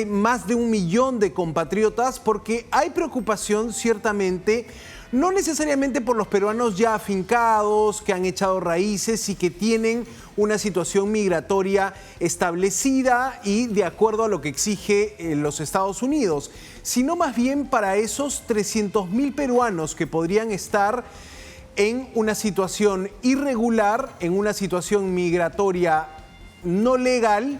más de 1 millón de compatriotas, porque hay preocupación ciertamente, no necesariamente por los peruanos ya afincados, que han echado raíces y que tienen una situación migratoria establecida y de acuerdo a lo que exige los Estados Unidos, sino más bien para esos 300.000 peruanos que podrían estar en una situación irregular, en una situación migratoria no legal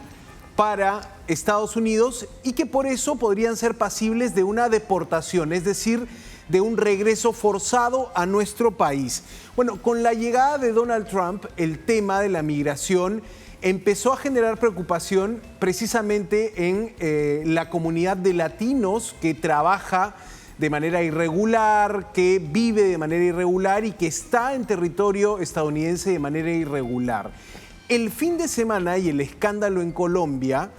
para Estados Unidos y que por eso podrían ser pasibles de una deportación, es decir, de un regreso forzado a nuestro país. Bueno, con la llegada de Donald Trump, el tema de la migración empezó a generar preocupación precisamente en la comunidad de latinos que trabaja de manera irregular, que vive de manera irregular y que está en territorio estadounidense de manera irregular. El fin de semana y el escándalo en Colombia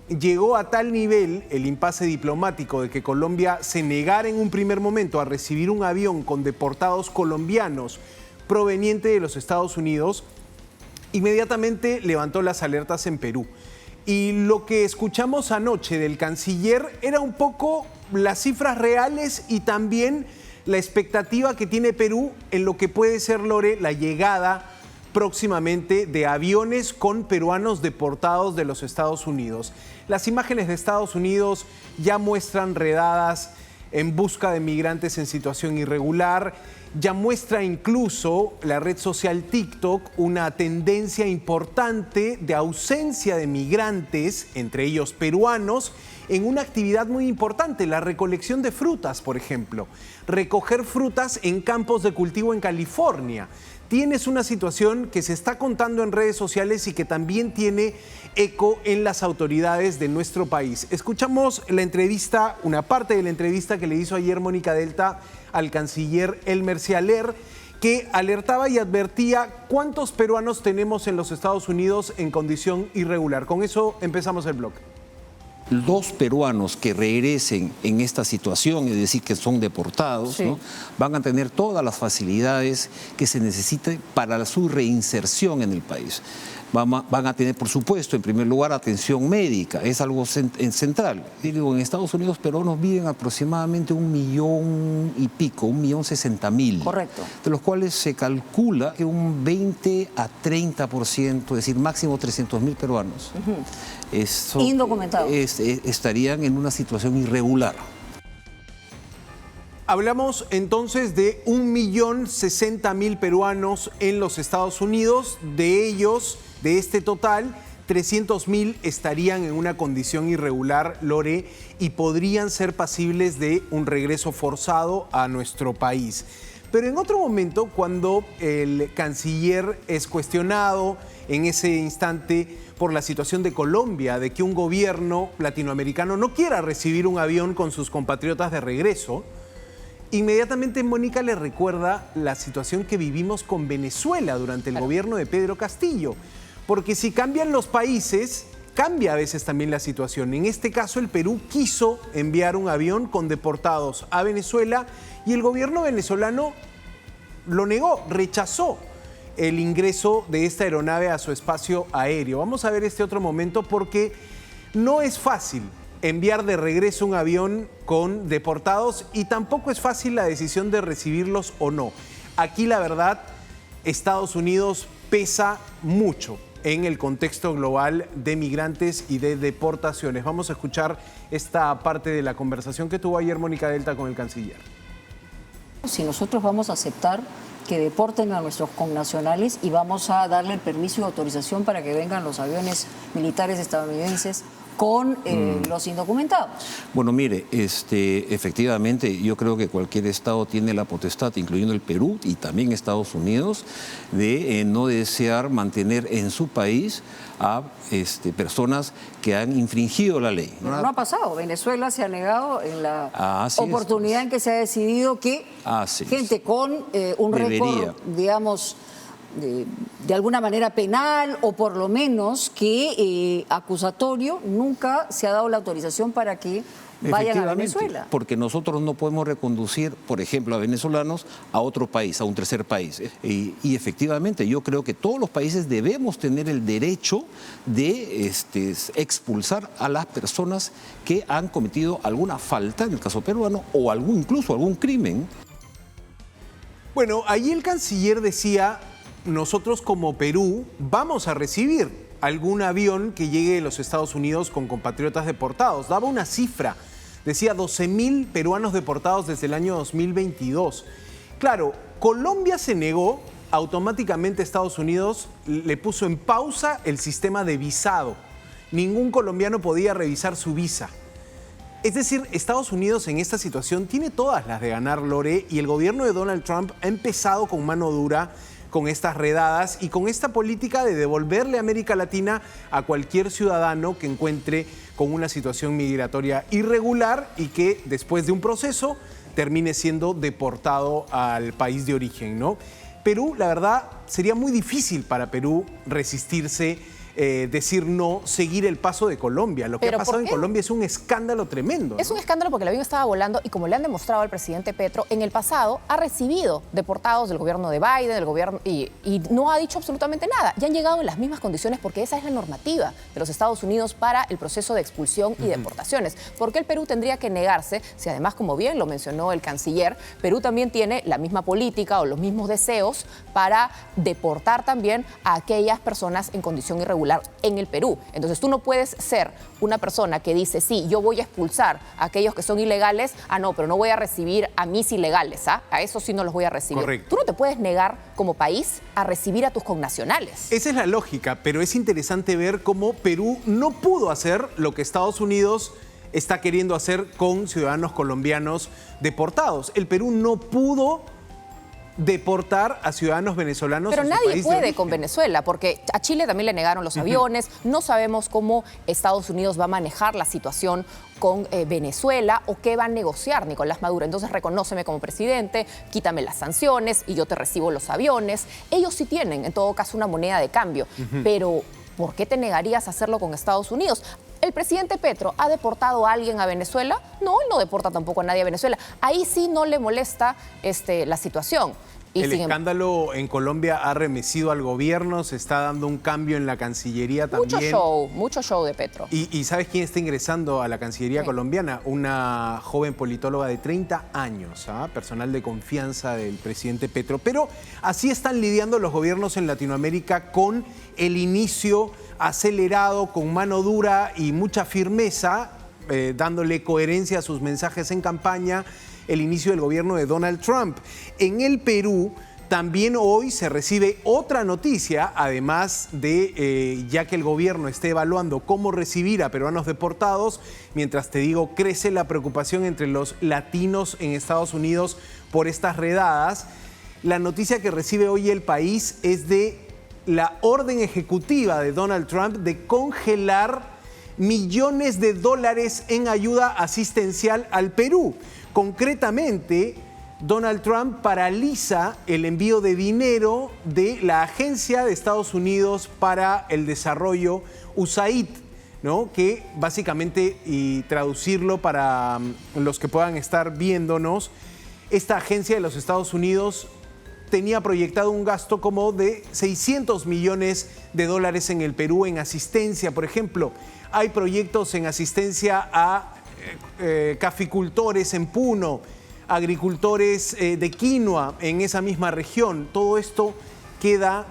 llegó a tal nivel el impasse diplomático de que Colombia se negara en un primer momento a recibir un avión con deportados colombianos provenientes de los Estados Unidos, inmediatamente levantó las alertas en Perú. Y lo que escuchamos anoche del canciller era un poco las cifras reales y también la expectativa que tiene Perú en lo que puede ser, Lore, la llegada próximamente de aviones con peruanos deportados de los Estados Unidos. Las imágenes de Estados Unidos ya muestran redadas en busca de migrantes en situación irregular, ya muestra incluso la red social TikTok una tendencia importante de ausencia de migrantes, entre ellos peruanos, en una actividad muy importante, la recolección de frutas, por ejemplo. Recoger frutas en campos de cultivo en California. Tienes una situación que se está contando en redes sociales y que también tiene eco en las autoridades de nuestro país. Escuchamos la entrevista, una parte de la entrevista que le hizo ayer Mónica Delta al canciller Elmer Cialer, que alertaba y advertía cuántos peruanos tenemos en los Estados Unidos en condición irregular. Con eso empezamos el bloque. Los peruanos que regresen en esta situación, es decir, que son deportados, sí, ¿no?, van a tener todas las facilidades que se necesiten para su reinserción en el país. Van a tener, por supuesto, en primer lugar, atención médica, es algo central. Y digo, en Estados Unidos peruanos viven aproximadamente 1 millón y pico, 1.060.000. Correcto. De los cuales se calcula que un 20 a 30%, es decir, máximo 300.000 peruanos, indocumentados, estarían en una situación irregular. Hablamos entonces de 1.060.000 peruanos en los Estados Unidos. De ellos, de este total, 300.000 estarían en una condición irregular, Lore, y podrían ser pasibles de un regreso forzado a nuestro país. Pero en otro momento, cuando el canciller es cuestionado en ese instante por la situación de Colombia, de que un gobierno latinoamericano no quiera recibir un avión con sus compatriotas de regreso, inmediatamente Mónica le recuerda la situación que vivimos con Venezuela durante el gobierno de Pedro Castillo. Porque si cambian los países, cambia a veces también la situación. En este caso, el Perú quiso enviar un avión con deportados a Venezuela y el gobierno venezolano lo negó, rechazó el ingreso de esta aeronave a su espacio aéreo. Vamos a ver este otro momento porque no es fácil enviar de regreso un avión con deportados y tampoco es fácil la decisión de recibirlos o no. Aquí la verdad, Estados Unidos pesa mucho en el contexto global de migrantes y de deportaciones. Vamos a escuchar esta parte de la conversación que tuvo ayer Mónica Delta con el canciller. Si nosotros vamos a aceptar que deporten a nuestros connacionales y vamos a darle el permiso y autorización para que vengan los aviones militares estadounidenses con los indocumentados. Bueno, mire, efectivamente yo creo que cualquier estado tiene la potestad, incluyendo el Perú y también Estados Unidos, de no desear mantener en su país a personas que han infringido la ley. Pero no ha pasado. Venezuela se ha negado en la oportunidad en que se ha decidido que gente con un récord, digamos, de alguna manera penal o por lo menos que acusatorio, nunca se ha dado la autorización para que vayan a Venezuela. Porque nosotros no podemos reconducir, por ejemplo, a venezolanos a otro país, a un tercer país. Y efectivamente, yo creo que todos los países debemos tener el derecho de expulsar a las personas que han cometido alguna falta, en el caso peruano, o incluso algún crimen. Bueno, ahí el canciller decía, nosotros como Perú vamos a recibir algún avión que llegue de los Estados Unidos con compatriotas deportados. Daba una cifra, decía 12.000 peruanos deportados desde el año 2022. Claro, Colombia se negó, automáticamente Estados Unidos le puso en pausa el sistema de visado. Ningún colombiano podía revisar su visa. Es decir, Estados Unidos en esta situación tiene todas las de ganar, Lore, y el gobierno de Donald Trump ha empezado con mano dura con estas redadas y con esta política de devolverle a América Latina a cualquier ciudadano que encuentre con una situación migratoria irregular y que después de un proceso termine siendo deportado al país de origen, ¿no? Perú, la verdad, sería muy difícil para Perú resistirse, decir no, seguir el paso de Colombia. Lo que ha pasado en Colombia es un escándalo tremendo, ¿no? Es un escándalo porque el avión estaba volando y como le han demostrado al presidente Petro, en el pasado ha recibido deportados del gobierno de Biden, del gobierno, y no ha dicho absolutamente nada. Ya han llegado en las mismas condiciones porque esa es la normativa de los Estados Unidos para el proceso de expulsión y deportaciones. ¿Por qué el Perú tendría que negarse si además, como bien lo mencionó el canciller, Perú también tiene la misma política o los mismos deseos para deportar también a aquellas personas en condición irregular en el Perú? Entonces tú no puedes ser una persona que dice, sí, yo voy a expulsar a aquellos que son ilegales, no, pero no voy a recibir a mis ilegales, a esos sí no los voy a recibir. Correcto. Tú no te puedes negar como país a recibir a tus connacionales. Esa es la lógica, pero es interesante ver cómo Perú no pudo hacer lo que Estados Unidos está queriendo hacer con ciudadanos colombianos deportados. El Perú no pudo deportar a ciudadanos venezolanos. Pero a su nadie país de puede origen. con Venezuela, porque a Chile también le negaron los aviones. No sabemos cómo Estados Unidos va a manejar la situación con Venezuela o qué va a negociar Nicolás Maduro. Entonces reconóceme como presidente, quítame las sanciones y yo te recibo los aviones. Ellos sí tienen, en todo caso, una moneda de cambio. Pero ¿por qué te negarías a hacerlo con Estados Unidos? ¿El presidente Petro ha deportado a alguien a Venezuela? No, él no deporta tampoco a nadie a Venezuela. Ahí sí no le molesta la situación. Y el escándalo en Colombia ha remecido al gobierno, se está dando un cambio en la Cancillería también. Mucho show de Petro. ¿Y sabes quién está ingresando a la Cancillería colombiana? Una joven politóloga de 30 años, personal de confianza del presidente Petro. Pero así están lidiando los gobiernos en Latinoamérica con el inicio acelerado, con mano dura y mucha firmeza, dándole coherencia a sus mensajes en campaña, el inicio del gobierno de Donald Trump. En el Perú también hoy se recibe otra noticia, además de ya que el gobierno esté evaluando cómo recibir a peruanos deportados, mientras te digo, crece la preocupación entre los latinos en Estados Unidos por estas redadas. La noticia que recibe hoy El País es de la orden ejecutiva de Donald Trump de congelar millones de dólares en ayuda asistencial al Perú. Concretamente, Donald Trump paraliza el envío de dinero de la Agencia de Estados Unidos para el Desarrollo, USAID, ¿no? Que básicamente, y traducirlo para los que puedan estar viéndonos, esta agencia de los Estados Unidos tenía proyectado un gasto como de 600 millones de dólares en el Perú en asistencia. Por ejemplo, hay proyectos en asistencia a caficultores en Puno, agricultores de quinoa en esa misma región. Todo esto queda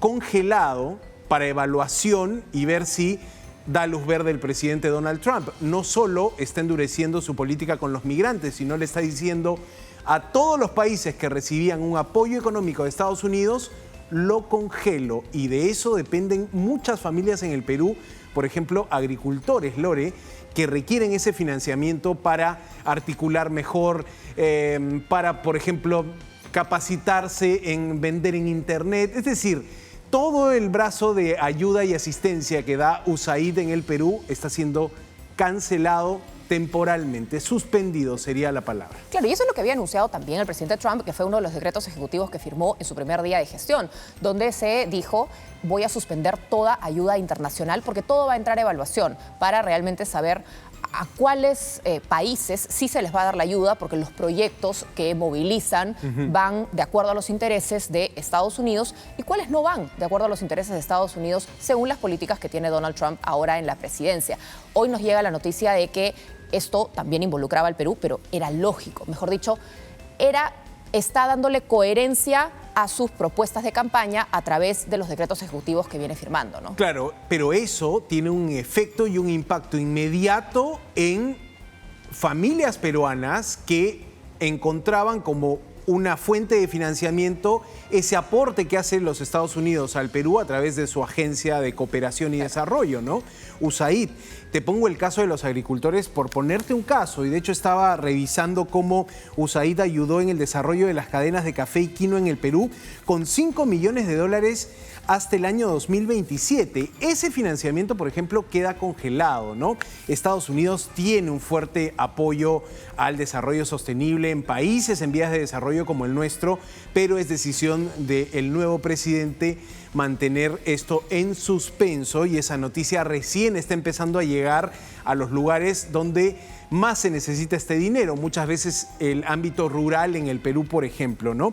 congelado para evaluación y ver si da luz verde el presidente Donald Trump. No solo está endureciendo su política con los migrantes, sino le está diciendo a todos los países que recibían un apoyo económico de Estados Unidos, lo congelo. Y de eso dependen muchas familias en el Perú, por ejemplo, agricultores, Lore, que requieren ese financiamiento para articular mejor, para, por ejemplo, capacitarse en vender en Internet. Es decir, todo el brazo de ayuda y asistencia que da USAID en el Perú está siendo cancelado temporalmente, suspendido sería la palabra. Claro, y eso es lo que había anunciado también el presidente Trump, que fue uno de los decretos ejecutivos que firmó en su primer día de gestión, donde se dijo: voy a suspender toda ayuda internacional porque todo va a entrar a evaluación para realmente saber a cuáles países sí se les va a dar la ayuda, porque los proyectos que movilizan van de acuerdo a los intereses de Estados Unidos y cuáles no van de acuerdo a los intereses de Estados Unidos según las políticas que tiene Donald Trump ahora en la presidencia. Hoy nos llega la noticia de que esto también involucraba al Perú, pero era lógico, mejor dicho, está dándole coherencia a sus propuestas de campaña a través de los decretos ejecutivos que viene firmando, ¿no? Claro, pero eso tiene un efecto y un impacto inmediato en familias peruanas que encontraban como una fuente de financiamiento ese aporte que hacen los Estados Unidos al Perú a través de su Agencia de Cooperación y Desarrollo, ¿no? USAID. Te pongo el caso de los agricultores por ponerte un caso, y de hecho estaba revisando cómo USAID ayudó en el desarrollo de las cadenas de café y quinoa en el Perú con $5 millones hasta el año 2027. Ese financiamiento, por ejemplo, queda congelado, ¿no? Estados Unidos tiene un fuerte apoyo al desarrollo sostenible en países en vías de desarrollo como el nuestro, pero es decisión del nuevo presidente mantener esto en suspenso, y esa noticia recién está empezando a llegar a los lugares donde más se necesita este dinero, muchas veces el ámbito rural en el Perú, por ejemplo, ¿no?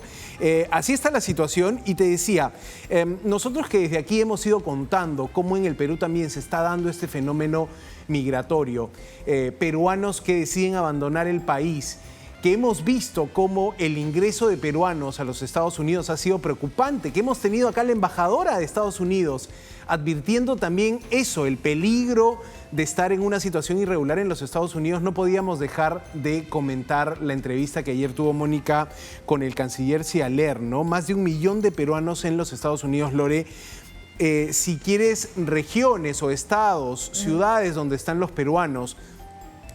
Así está la situación, y te decía, nosotros que desde aquí hemos ido contando cómo en el Perú también se está dando este fenómeno migratorio, peruanos que deciden abandonar el país, que hemos visto cómo el ingreso de peruanos a los Estados Unidos ha sido preocupante, que hemos tenido acá la embajadora de Estados Unidos advirtiendo también eso, el peligro de estar en una situación irregular en los Estados Unidos. No podíamos dejar de comentar la entrevista que ayer tuvo Mónica con el canciller Cialer, ¿no? Más de 1 millón de peruanos en los Estados Unidos, Lore. Si quieres regiones o estados, ciudades donde están los peruanos,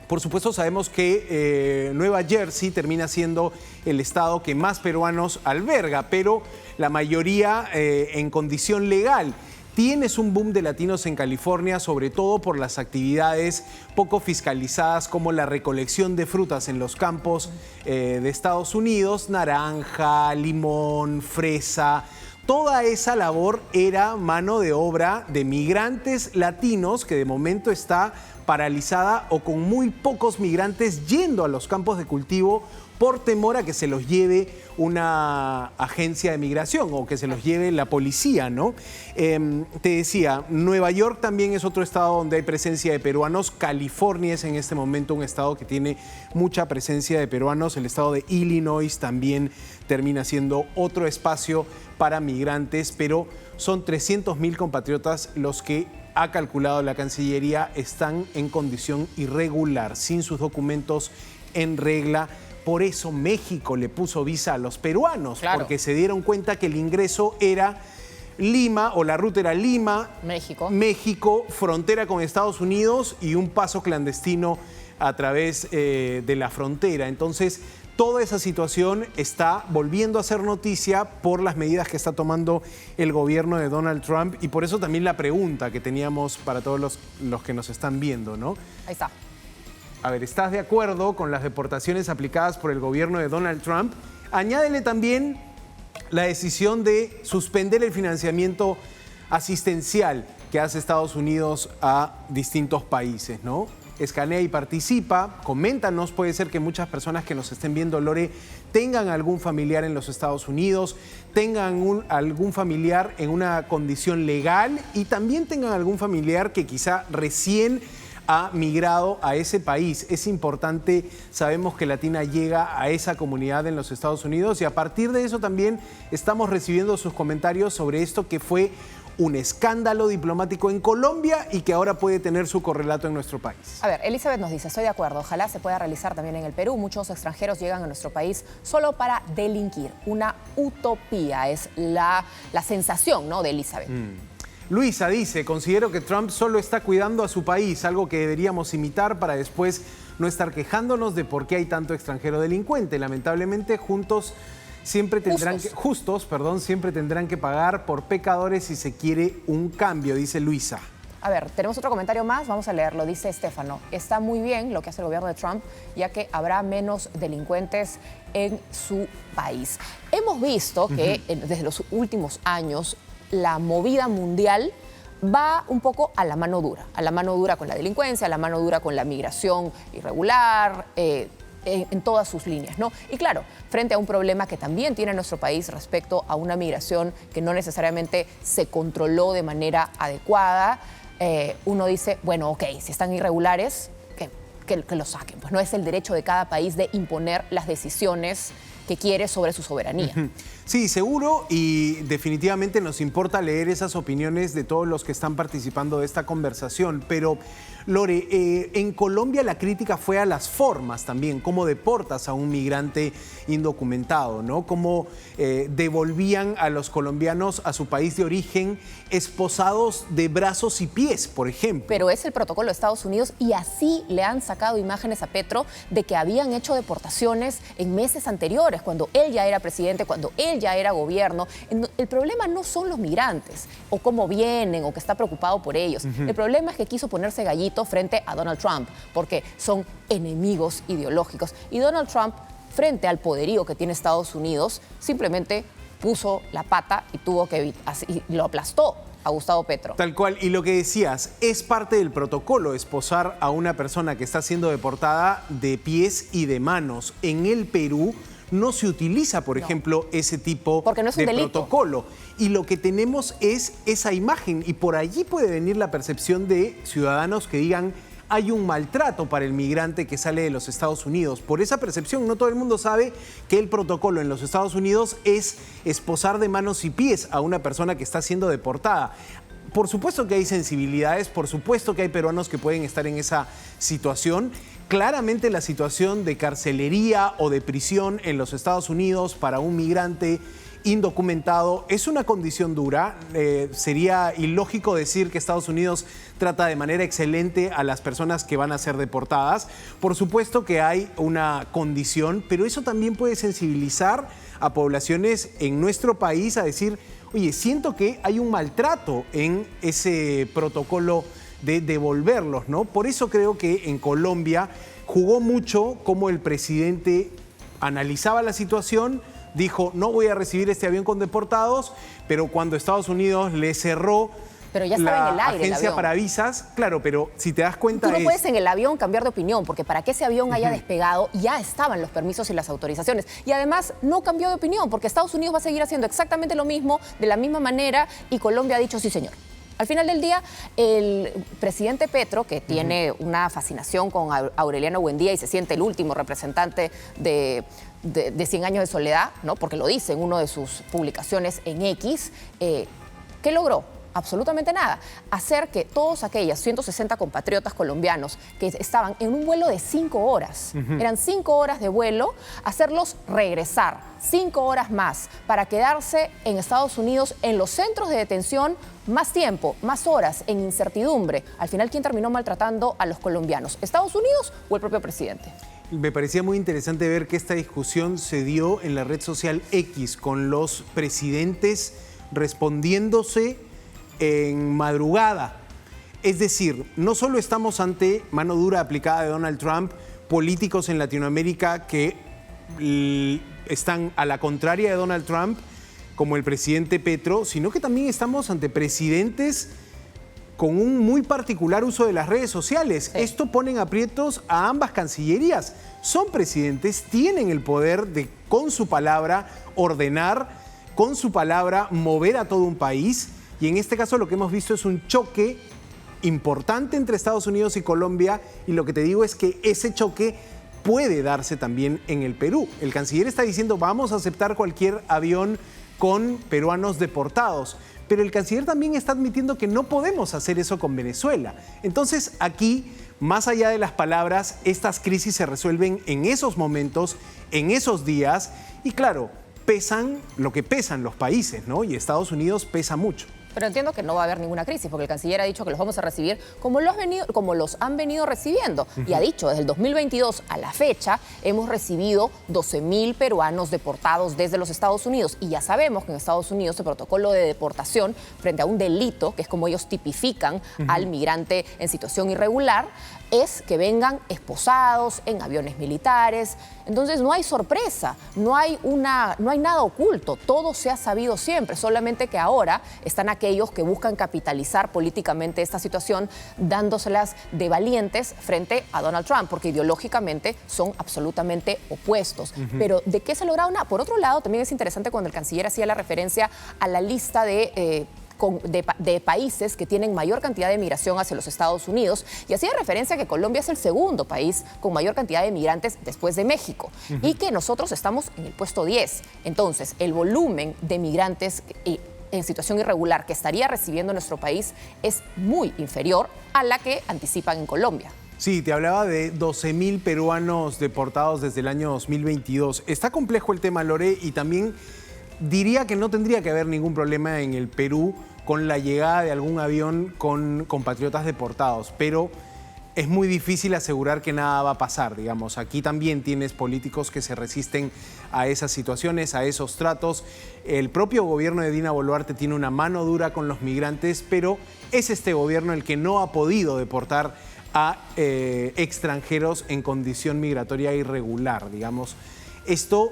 por supuesto sabemos que Nueva Jersey termina siendo el estado que más peruanos alberga, pero la mayoría en condición legal. Tienes un boom de latinos en California, sobre todo por las actividades poco fiscalizadas como la recolección de frutas en los campos de Estados Unidos, naranja, limón, fresa. Toda esa labor era mano de obra de migrantes latinos, que de momento está paralizada o con muy pocos migrantes yendo a los campos de cultivo por temor a que se los lleve una agencia de migración o que se los lleve la policía, ¿no? Te decía, Nueva York también es otro estado donde hay presencia de peruanos. California es en este momento un estado que tiene mucha presencia de peruanos. El estado de Illinois también termina siendo otro espacio para migrantes, pero son 300.000 compatriotas los que ha calculado la Cancillería están en condición irregular, sin sus documentos en regla. Por eso México le puso visa a los peruanos, claro, porque se dieron cuenta que el ingreso era Lima, o la ruta era Lima, México, frontera con Estados Unidos y un paso clandestino a través de la frontera. Entonces, toda esa situación está volviendo a ser noticia por las medidas que está tomando el gobierno de Donald Trump, y por eso también la pregunta que teníamos para todos los que nos están viendo, ¿no? Ahí está. A ver, ¿estás de acuerdo con las deportaciones aplicadas por el gobierno de Donald Trump? Añádele también la decisión de suspender el financiamiento asistencial que hace Estados Unidos a distintos países, ¿no? Escanea y participa, coméntanos, puede ser que muchas personas que nos estén viendo, Lore, tengan algún familiar en los Estados Unidos, tengan algún familiar en una condición legal, y también tengan algún familiar que quizá recién ha migrado a ese país. Es importante, sabemos que Latina llega a esa comunidad en los Estados Unidos, y a partir de eso también estamos recibiendo sus comentarios sobre esto que fue un escándalo diplomático en Colombia y que ahora puede tener su correlato en nuestro país. A ver, Elizabeth nos dice, estoy de acuerdo, ojalá se pueda realizar también en el Perú. Muchos extranjeros llegan a nuestro país solo para delinquir. Una utopía es la sensación, ¿no?, de Elizabeth. Luisa dice, considero que Trump solo está cuidando a su país, algo que deberíamos imitar para después no estar quejándonos de por qué hay tanto extranjero delincuente. Lamentablemente, siempre tendrán que pagar por pecadores si se quiere un cambio, dice Luisa. A ver, tenemos otro comentario más, vamos a leerlo. Dice Estefano, está muy bien lo que hace el gobierno de Trump, ya que habrá menos delincuentes en su país. Hemos visto que desde los últimos años la movida mundial va un poco a la mano dura con la delincuencia, a la mano dura con la migración irregular, en todas sus líneas, ¿no? Y claro, frente a un problema que también tiene nuestro país respecto a una migración que no necesariamente se controló de manera adecuada, uno dice, bueno, ok, si están irregulares, que lo saquen. Pues no es el derecho de cada país de imponer las decisiones que quiere sobre su soberanía. Sí, seguro, y definitivamente nos importa leer esas opiniones de todos los que están participando de esta conversación, pero Lore, en Colombia la crítica fue a las formas también, cómo deportas a un migrante indocumentado, ¿no? Cómo devolvían a los colombianos a su país de origen esposados de brazos y pies, por ejemplo. Pero es el protocolo de Estados Unidos y así le han sacado imágenes a Petro de que habían hecho deportaciones en meses anteriores, cuando él ya era presidente, cuando él ya era gobierno. El problema no son los migrantes o cómo vienen o que está preocupado por ellos. El problema es que quiso ponerse gallito frente a Donald Trump porque son enemigos ideológicos. Y Donald Trump, frente al poderío que tiene Estados Unidos, simplemente puso la pata y lo aplastó a Gustavo Petro. Tal cual, y lo que decías, es parte del protocolo esposar a una persona que está siendo deportada de pies y de manos. En el Perú no se utiliza, por ejemplo, ese tipo porque no es un de delito. protocolo. Y lo que tenemos es esa imagen, y por allí puede venir la percepción de ciudadanos que digan hay un maltrato para el migrante que sale de los Estados Unidos. Por esa percepción, no todo el mundo sabe que el protocolo en los Estados Unidos es esposar de manos y pies a una persona que está siendo deportada. Por supuesto que hay sensibilidades, por supuesto que hay peruanos que pueden estar en esa situación. Claramente la situación de carcelería o de prisión en los Estados Unidos para un migrante indocumentado es una condición dura. Sería ilógico decir que Estados Unidos trata de manera excelente a las personas que van a ser deportadas. Por supuesto que hay una condición, pero eso también puede sensibilizar a poblaciones en nuestro país a decir, oye, siento que hay un maltrato en ese protocolo de devolverlos, ¿no? Por eso creo que en Colombia jugó mucho cómo el presidente analizaba la situación, dijo, no voy a recibir este avión con deportados, pero cuando Estados Unidos le cerró pero ya estaba en el aire, agencia para visas, claro, pero si te das cuenta tú no puedes en el avión cambiar de opinión, porque para que ese avión haya despegado ya estaban los permisos y las autorizaciones. Y además no cambió de opinión, porque Estados Unidos va a seguir haciendo exactamente lo mismo, de la misma manera, y Colombia ha dicho sí, señor. Al final del día, el presidente Petro, que tiene una fascinación con Aureliano Buendía y se siente el último representante de 100 años de soledad, ¿no? Porque lo dice en una de sus publicaciones en X, ¿qué logró? Absolutamente nada. Hacer que todos aquellos 160 compatriotas colombianos que estaban en un vuelo de 5 horas, eran 5 horas de vuelo, hacerlos regresar 5 horas más para quedarse en Estados Unidos en los centros de detención más tiempo, más horas, en incertidumbre. Al final, ¿quién terminó maltratando a los colombianos? ¿Estados Unidos o el propio presidente? Me parecía muy interesante ver que esta discusión se dio en la red social X, con los presidentes respondiéndose en madrugada. Es decir, no solo estamos ante mano dura aplicada de Donald Trump, políticos en Latinoamérica que están a la contraria de Donald Trump, como el presidente Petro, sino que también estamos ante presidentes con un muy particular uso de las redes sociales. Sí. Esto pone en aprietos a ambas cancillerías. Son presidentes, tienen el poder de, con su palabra, ordenar, con su palabra, mover a todo un país. Y en este caso lo que hemos visto es un choque importante entre Estados Unidos y Colombia. Y lo que te digo es que ese choque puede darse también en el Perú. El canciller está diciendo, vamos a aceptar cualquier avión con peruanos deportados. Pero el canciller también está admitiendo que no podemos hacer eso con Venezuela. Entonces aquí, más allá de las palabras, estas crisis se resuelven en esos momentos, en esos días. Y claro, pesan lo que pesan los países, ¿no? Y Estados Unidos pesa mucho. Pero entiendo que no va a haber ninguna crisis, porque el canciller ha dicho que los vamos a recibir como los han venido recibiendo. Y ha dicho, desde el 2022 a la fecha, hemos recibido 12.000 peruanos deportados desde los Estados Unidos. Y ya sabemos que en Estados Unidos el protocolo de deportación frente a un delito, que es como ellos tipifican al migrante en situación irregular, es que vengan esposados en aviones militares. Entonces no hay sorpresa, no hay nada oculto, todo se ha sabido siempre, solamente que ahora están aquellos que buscan capitalizar políticamente esta situación, dándoselas de valientes frente a Donald Trump, porque ideológicamente son absolutamente opuestos. Pero ¿de qué se ha logrado nada? Por otro lado, también es interesante cuando el canciller hacía la referencia a la lista de países que tienen mayor cantidad de migración hacia los Estados Unidos, y hacía referencia a que Colombia es el segundo país con mayor cantidad de migrantes después de México, y que nosotros estamos en el puesto 10. Entonces, el volumen de migrantes en situación irregular que estaría recibiendo nuestro país es muy inferior a la que anticipan en Colombia. Sí, te hablaba de 12.000 peruanos deportados desde el año 2022. Está complejo el tema, Lore, y también diría que no tendría que haber ningún problema en el Perú con la llegada de algún avión con compatriotas deportados, pero es muy difícil asegurar que nada va a pasar, digamos. Aquí también tienes políticos que se resisten a esas situaciones, a esos tratos. El propio gobierno de Dina Boluarte tiene una mano dura con los migrantes, pero es este gobierno el que no ha podido deportar a extranjeros en condición migratoria irregular, digamos. Esto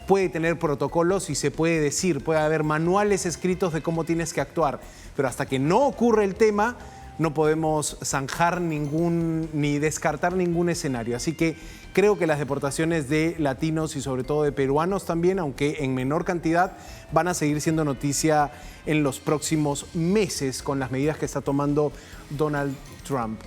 puede tener protocolos y se puede decir, puede haber manuales escritos de cómo tienes que actuar, pero hasta que no ocurre el tema, no podemos zanjar ni descartar ningún escenario. Así que creo que las deportaciones de latinos y sobre todo de peruanos también, aunque en menor cantidad, van a seguir siendo noticia en los próximos meses con las medidas que está tomando Donald Trump.